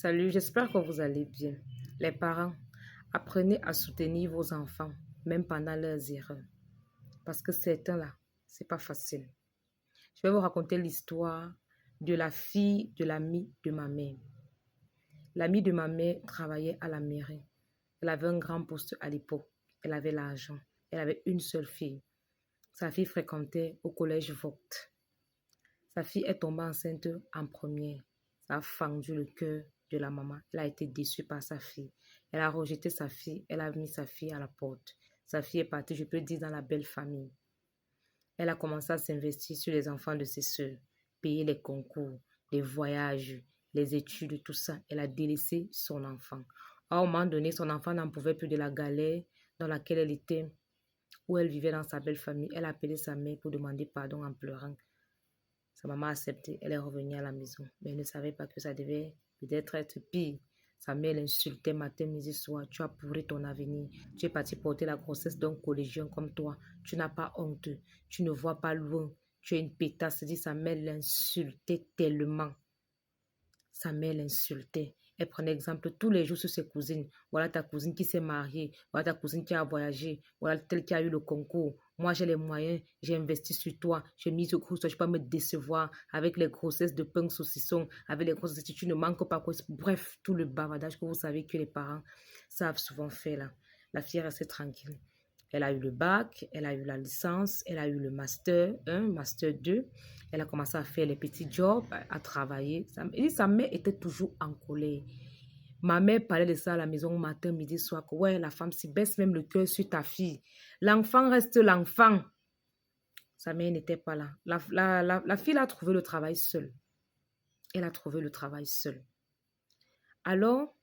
Salut, j'espère que vous allez bien. Les parents, apprenez à soutenir vos enfants, même pendant leurs erreurs. Parce que certains là, c'est pas facile. Je vais vous raconter l'histoire de la fille de l'ami de ma mère. L'amie de ma mère travaillait à la mairie. Elle avait un grand poste à l'époque. Elle avait l'argent. Elle avait une seule fille. Sa fille fréquentait au collège Vogt. Sa fille est tombée enceinte en première. Ça a fendu le cœur de la maman. Elle a été déçue par sa fille. Elle a rejeté sa fille. Elle a mis sa fille à la porte. Sa fille est partie, je peux dire, dans la belle famille. Elle a commencé à s'investir sur les enfants de ses sœurs, payer les concours, les voyages, les études, tout ça. Elle a délaissé son enfant. À un moment donné, son enfant n'en pouvait plus de la galère dans laquelle elle était, où elle vivait dans sa belle famille. Elle a appelé sa mère pour demander pardon en pleurant. Sa maman a accepté, elle est revenue à la maison. Mais elle ne savait pas que ça devait peut-être être pire. Sa mère l'insultait matin, midi, soir. Tu as pourri ton avenir. Tu es parti porter la grossesse d'un collégien comme toi. Tu n'as pas honte. Tu ne vois pas loin. Tu es une pétasse. Dit sa mère l'insultait tellement. Sa mère l'insultait. Elle prenait exemple tous les jours sur ses cousines. Voilà ta cousine qui s'est mariée. Voilà ta cousine qui a voyagé. Voilà telle qui a eu le concours. Moi, j'ai les moyens. J'ai investi sur toi. J'ai mis au cours. Je ne peux pas me décevoir avec les grossesses de pain saucisson. Avec les grossesses, tu ne manques pas. Bref, tout le bavardage que vous savez que les parents savent souvent faire là. La fille est restée tranquille. Elle a eu le bac, elle a eu la licence, elle a eu le master 1, master 2. Elle a commencé à faire les petits jobs, à travailler. Et sa mère était toujours en colère. Ma mère parlait de ça à la maison matin, midi, soir. Que ouais, la femme s'y baisse même le cœur sur ta fille. L'enfant reste l'enfant. Sa mère n'était pas là. La fille a trouvé le travail seule. Elle a trouvé le travail seule. Alors,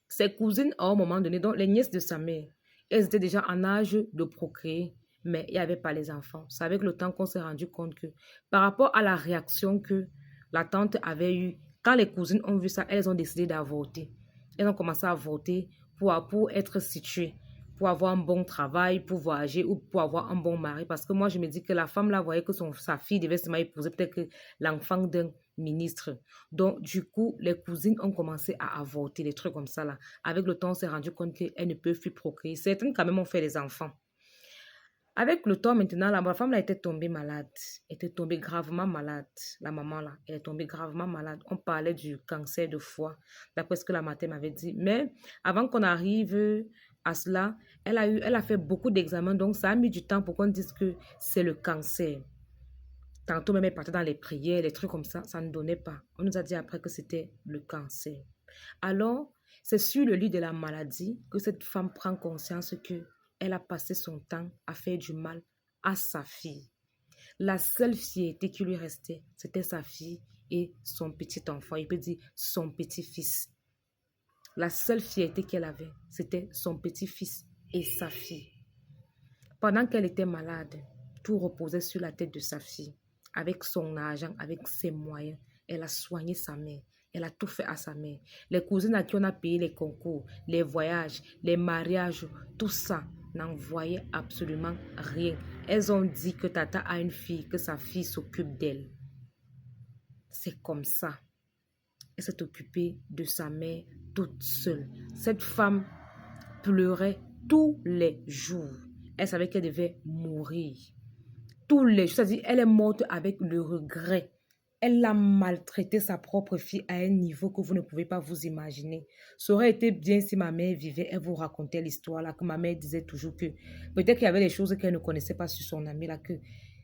ses cousines, à un moment donné, donc les nièces de sa mère, elles étaient déjà en âge de procréer, mais il n'y avait pas les enfants. C'est avec le temps qu'on s'est rendu compte que par rapport à la réaction que la tante avait eue, quand les cousines ont vu ça, elles ont décidé d'avorter. Elles ont commencé à avorter pour être situées, pour avoir un bon travail, pour voyager ou pour avoir un bon mari. Parce que moi, je me dis que la femme là voyait que sa fille devait se épouser peut-être que l'enfant d'un ministre. Donc, du coup, les cousines ont commencé à avorter, des trucs comme ça là. Avec le temps, on s'est rendu compte qu'elles ne peuvent plus procréer. Certaines, quand même, ont fait des enfants. Avec le temps, maintenant, la femme là était tombée malade. Elle était tombée gravement malade. La maman là, elle est tombée gravement malade. On parlait du cancer de foie, d'après ce que la mater m'avait dit. Mais avant qu'on arrive à cela, elle a fait beaucoup d'examens. Donc, ça a mis du temps pour qu'on dise que c'est le cancer. Tantôt même, elle partait dans les prières, les trucs comme ça ne donnait pas. On nous a dit après que c'était le cancer. Alors, c'est sur le lit de la maladie que cette femme prend conscience que elle a passé son temps à faire du mal à sa fille. La seule fierté qui lui restait, c'était sa fille et son petit enfant. Il peut dire son petit-fils. La seule fierté qu'elle avait, c'était son petit-fils et sa fille. Pendant qu'elle était malade, tout reposait sur la tête de sa fille. Avec son argent, avec ses moyens, elle a soigné sa mère. Elle a tout fait à sa mère. Les cousines à qui on a payé les concours, les voyages, les mariages, tout ça, n'en voyaient absolument rien. Elles ont dit que Tata a une fille, que sa fille s'occupe d'elle. C'est comme ça. Elle s'est occupée de sa mère toute seule. Cette femme pleurait tous les jours. Elle savait qu'elle devait mourir. Tous les jours, c'est-à-dire elle est morte avec le regret. Elle a maltraité sa propre fille à un niveau que vous ne pouvez pas vous imaginer. Ça aurait été bien si ma mère vivait, elle vous racontait l'histoire là, que ma mère disait toujours que peut-être qu'il y avait des choses qu'elle ne connaissait pas sur son ami là, que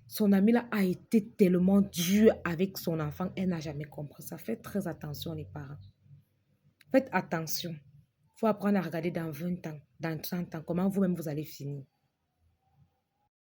son ami là a été tellement dur avec son enfant, elle n'a jamais compris ça. Faites très attention les parents. Faites attention. Il faut apprendre à regarder dans 20 ans, dans 30 ans, comment vous-même vous allez finir.